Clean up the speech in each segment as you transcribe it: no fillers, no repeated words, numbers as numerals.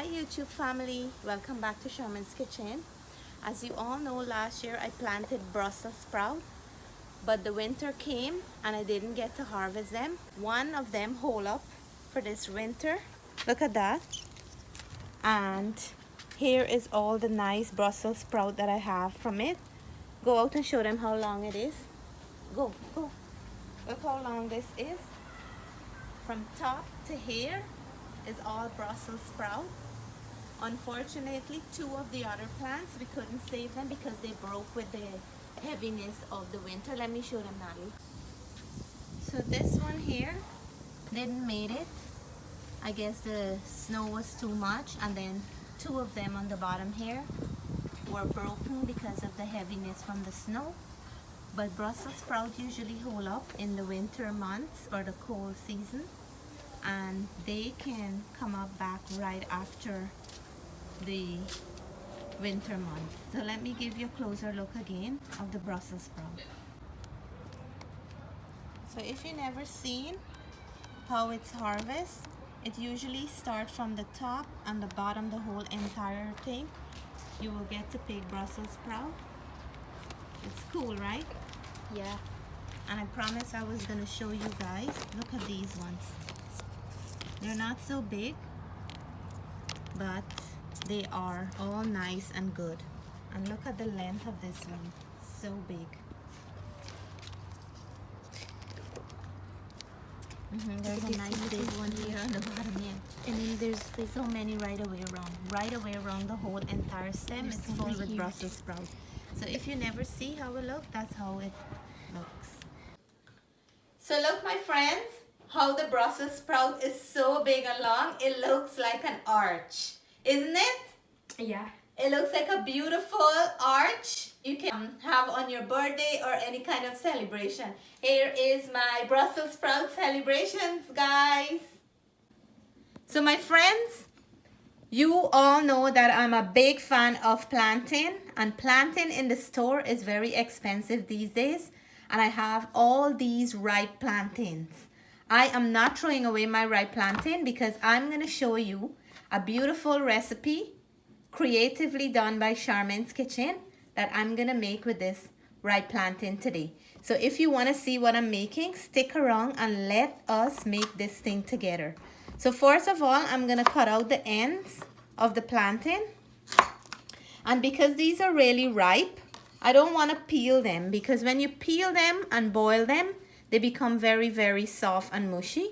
Hi YouTube family, welcome back to Sherman's Kitchen. As you all know, last year I planted Brussels sprout, but the winter came and I didn't get to harvest them. One of them hold up for this winter. Look at that. And here is all the nice Brussels sprout that I have from it. Go out and show them how long it is. Go. Look how long this is. From top to here is all Brussels sprout. Unfortunately, two of the other plants, we couldn't save them because they broke with the heaviness of the winter. Let me show them, Natalie. So this one here didn't make it. I guess the snow was too much, and then two of them on the bottom here were broken because of the heaviness from the snow. But Brussels sprout usually hold up in the winter months or the cold season, and they can come up back right after the winter month. So let me give you a closer look again of the Brussels sprout. So if you never seen how it's harvest, it usually starts from the top and the bottom, the whole entire thing. You will get to pick Brussels sprout. It's cool, right? Yeah. And I promised I was gonna show you guys. Look at these ones. They're not so big, but they are all nice and good. And look at the length of this one. So big. There's a nice big one here on the bottom, yeah. And then there's like So many right away around. Right away around the whole entire stem is full with here. Brussels sprout. So if you never see how it looks, that's how it looks. So look, my friends, how the Brussels sprout is so big and long. It looks like an arch, isn't it? yeah. It looks like a beautiful arch you can have on your birthday or any kind of celebration. Here is my Brussels sprout celebrations, guys. So my friends, you all know that I'm a big fan of plantain, and plantain in the store is very expensive these days, and I have all these ripe plantains. I am not throwing away my ripe plantain because I'm going to show you a beautiful recipe creatively done by Charmaine's Kitchen that I'm gonna make with this ripe plantain today. So if you want to see what I'm making, stick around and let us make this thing together. So first of all, I'm gonna cut out the ends of the plantain, and because these are really ripe, I don't want to peel them, because when you peel them and boil them, they become very soft and mushy.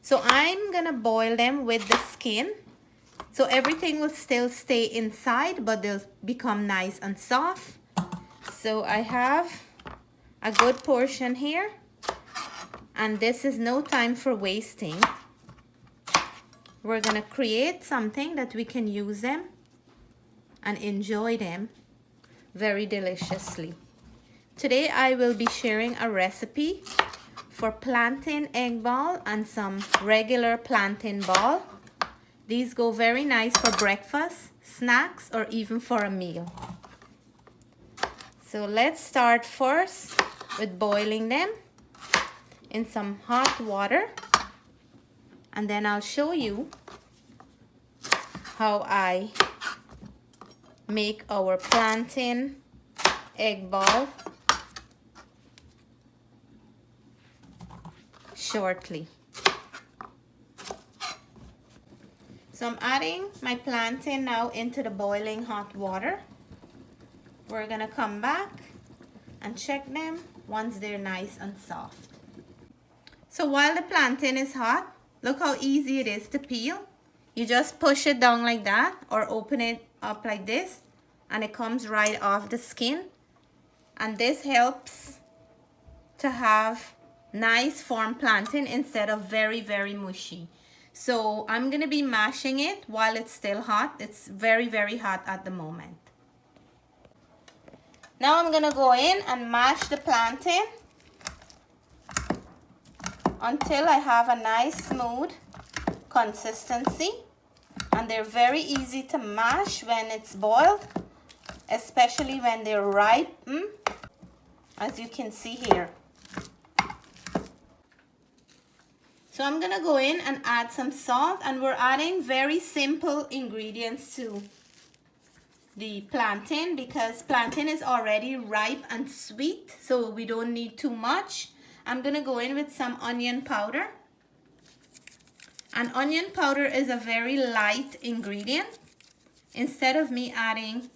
So I'm gonna boil them with the skin. So everything will still stay inside, but they'll become nice and soft. So I have a good portion here, and this is no time for wasting. We're gonna create something that we can use them and enjoy them very deliciously. Today I will be sharing a recipe for plantain egg ball and some regular plantain ball. These go very nice for breakfast, snacks, or even for a meal. So let's start first with boiling them in some hot water, and then I'll show you how I make our plantain egg ball shortly. So I'm adding my plantain now into the boiling hot water. We're gonna come back and check them once they're nice and soft. So while the plantain is hot, look how easy it is to peel. You just push it down like that or open it up like this, and it comes right off the skin. And this helps to have nice firm plantain instead of very mushy. So I'm gonna be mashing it while it's still hot. It's very hot at the moment. Now I'm gonna go in and mash the plantain until I have a nice smooth consistency. And they're very easy to mash when it's boiled, especially when they're ripe, as you can see here. So I'm gonna go in and add some salt, and we're adding very simple ingredients to the plantain because plantain is already ripe and sweet, so we don't need too much. I'm gonna go in with some onion powder. And onion powder is a very light ingredient. Instead of me adding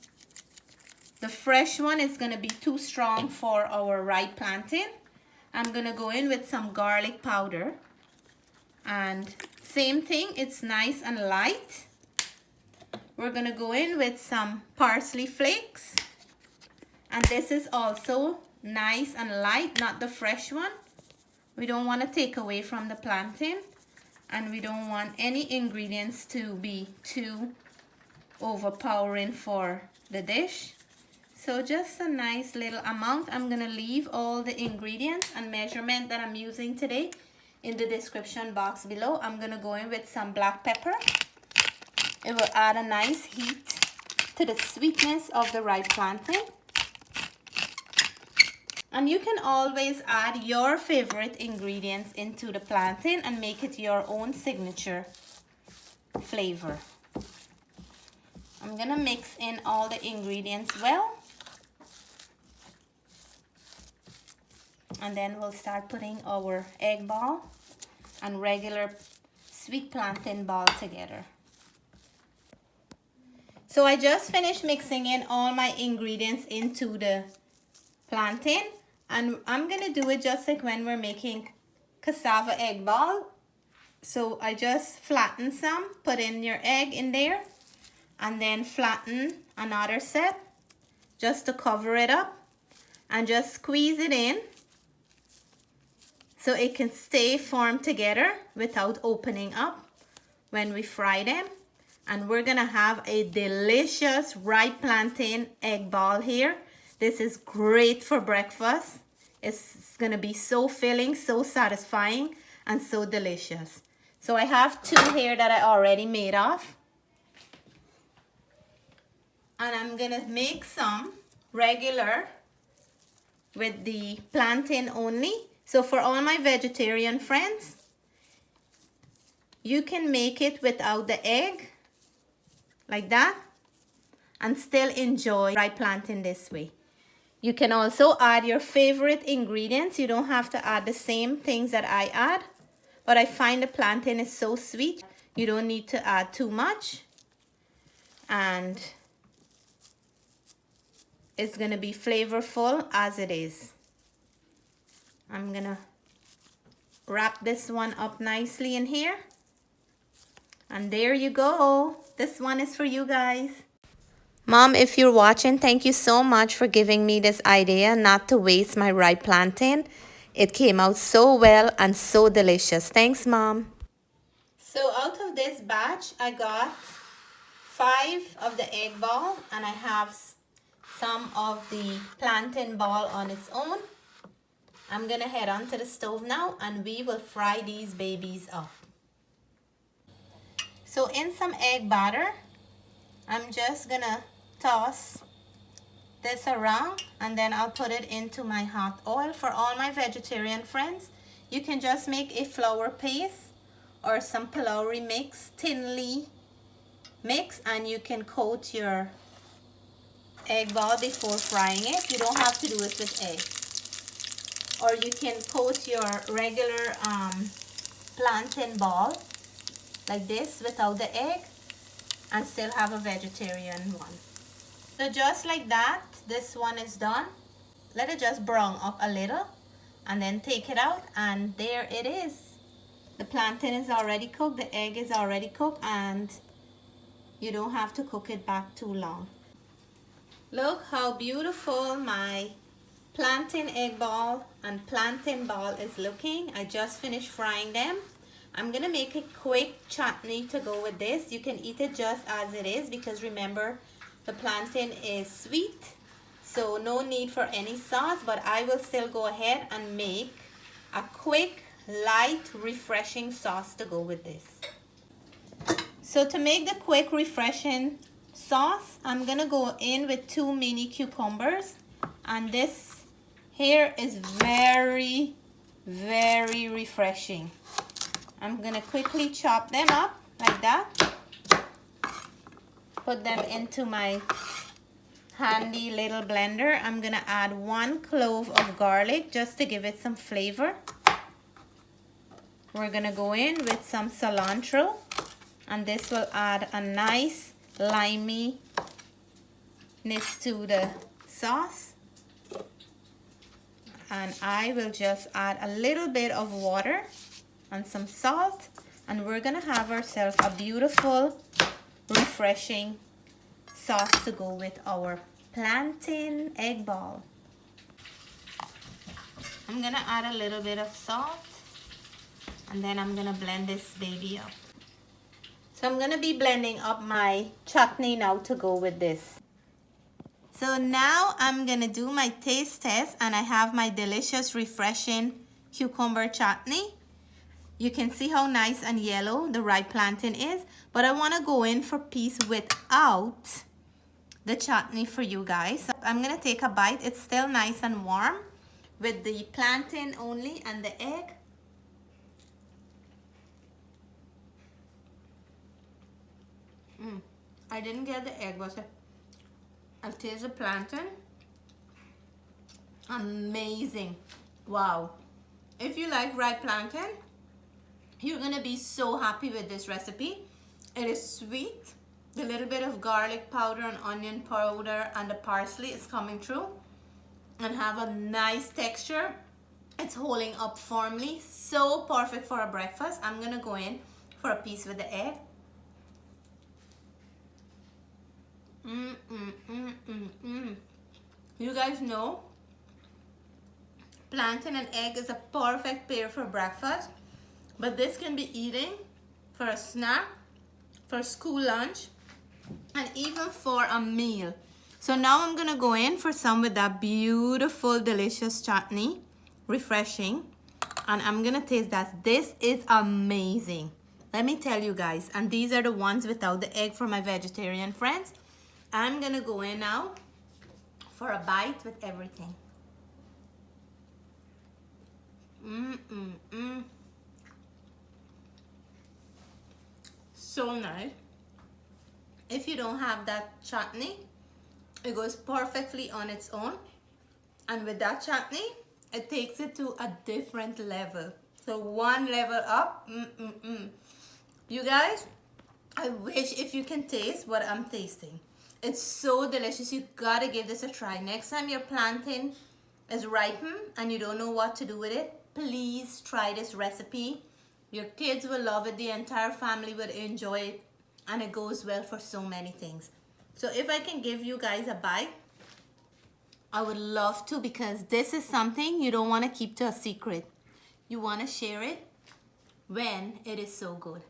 the fresh one, it's gonna be too strong for our ripe plantain. I'm gonna go in with some garlic powder. And same thing, it's nice and light. We're gonna go in with some parsley flakes. And this is also nice and light, not the fresh one. We don't want to take away from the plantain. And we don't want any ingredients to be too overpowering for the dish. So just a nice little amount. I'm gonna leave all the ingredients and measurement that I'm using today in the description box below. I'm gonna go in with some black pepper. It will add a nice heat to the sweetness of the ripe plantain. And you can always add your favorite ingredients into the plantain and make it your own signature flavor. I'm gonna mix in all the ingredients well. And then we'll start putting our egg ball and regular sweet plantain ball together. So I just finished mixing in all my ingredients into the plantain, and I'm gonna do it just like when we're making cassava egg ball. So I just flatten some, put in your egg in there, and then flatten another set just to cover it up, and just squeeze it in so it can stay formed together without opening up when we fry them. And we're gonna have a delicious ripe plantain egg ball here. This is great for breakfast. It's gonna be so filling, so satisfying, and so delicious. So I have two here that I already made off. And I'm gonna make some regular with the plantain only. So for all my vegetarian friends, you can make it without the egg, like that, and still enjoy ripe plantain this way. You can also add your favorite ingredients. You don't have to add the same things that I add, but I find the plantain is so sweet, you don't need to add too much. And it's gonna be flavorful as it is. I'm gonna wrap this one up nicely in here. And there you go. This one is for you guys. Mom, if you're watching, thank you so much for giving me this idea not to waste my ripe plantain. It came out so well and so delicious. Thanks, Mom. So out of this batch, I got 5 of the egg ball, and I have some of the plantain ball on its own. I'm gonna head on to the stove now, and we will fry these babies up. So in some egg batter, I'm just gonna toss this around, and then I'll put it into my hot oil. For all my vegetarian friends, you can just make a flour paste or some pulaury mix, thinly mix, and you can coat your egg ball before frying it. You don't have to do it with egg. Or you can coat your regular plantain ball like this without the egg and still have a vegetarian one. So just like that, this one is done. Let it just brown up a little and then take it out, and there it is. The plantain is already cooked, the egg is already cooked, and you don't have to cook it back too long. Look how beautiful my plantain egg ball and plantain ball is looking. I just finished frying them. I'm gonna make a quick chutney to go with this. You can eat it just as it is because remember, the plantain is sweet, so no need for any sauce, but I will still go ahead and make a quick, light, refreshing sauce to go with this. So to make the quick, refreshing sauce, I'm gonna go in with 2 mini cucumbers, and this here is very, very refreshing. I'm gonna quickly chop them up like that. Put them into my handy little blender. I'm gonna add 1 clove of garlic just to give it some flavor. We're gonna go in with some cilantro, and this will add a nice liminess to the sauce. And I will just add a little bit of water and some salt, and we're gonna have ourselves a beautiful, refreshing sauce to go with our plantain egg ball. I'm gonna add a little bit of salt, and then I'm gonna blend this baby up. So I'm gonna be blending up my chutney now to go with this. So now I'm gonna do my taste test, and I have my delicious, refreshing cucumber chutney. You can see how nice and yellow the ripe plantain is, but I wanna go in for piece without the chutney for you guys. So I'm gonna take a bite. It's still nice and warm with the plantain only and the egg. I didn't get the egg, but I'll taste the plantain. Amazing. Wow. If you like ripe plantain, you're gonna be so happy with this recipe. It is sweet. The little bit of garlic powder and onion powder and the parsley is coming through and have a nice texture. It's holding up firmly. So perfect for a breakfast. I'm gonna go in for a piece with the egg. You guys know plantain and egg is a perfect pair for breakfast, but this can be eating for a snack, for school lunch, and even for a meal. So now I'm gonna go in for some with that beautiful, delicious chutney, refreshing, and I'm gonna taste that. This is amazing. Let me tell you guys, and these are the ones without the egg for my vegetarian friends. I'm gonna go in now for a bite with everything. So nice. If you don't have that chutney, it goes perfectly on its own. And with that chutney, it takes it to a different level. So 1 level up. You guys, I wish if you can taste what I'm tasting. It's so delicious. You gotta give this a try. Next time your plantain is ripened and you don't know what to do with it, please try this recipe. Your kids will love it. The entire family would enjoy it. And it goes well for so many things. So if I can give you guys a bite, I would love to, because this is something you don't want to keep to a secret. You want to share it when it is so good.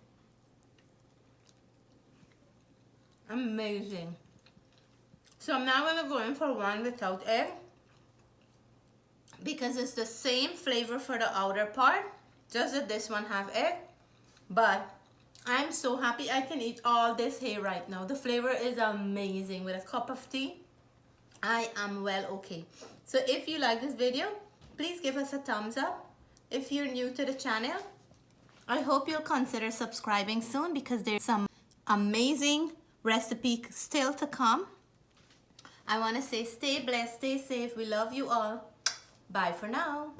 Amazing. So I'm now going to go in for one without egg, because it's the same flavor for the outer part, just that this one have egg. But I'm so happy I can eat all this here right now. The flavor is amazing. With a cup of tea, I am well okay. So if you like this video, please give us a thumbs up. If you're new to the channel, I hope you'll consider subscribing soon, because there's some amazing recipe still to come. I want to say stay blessed, stay safe. We love you all. Bye for now.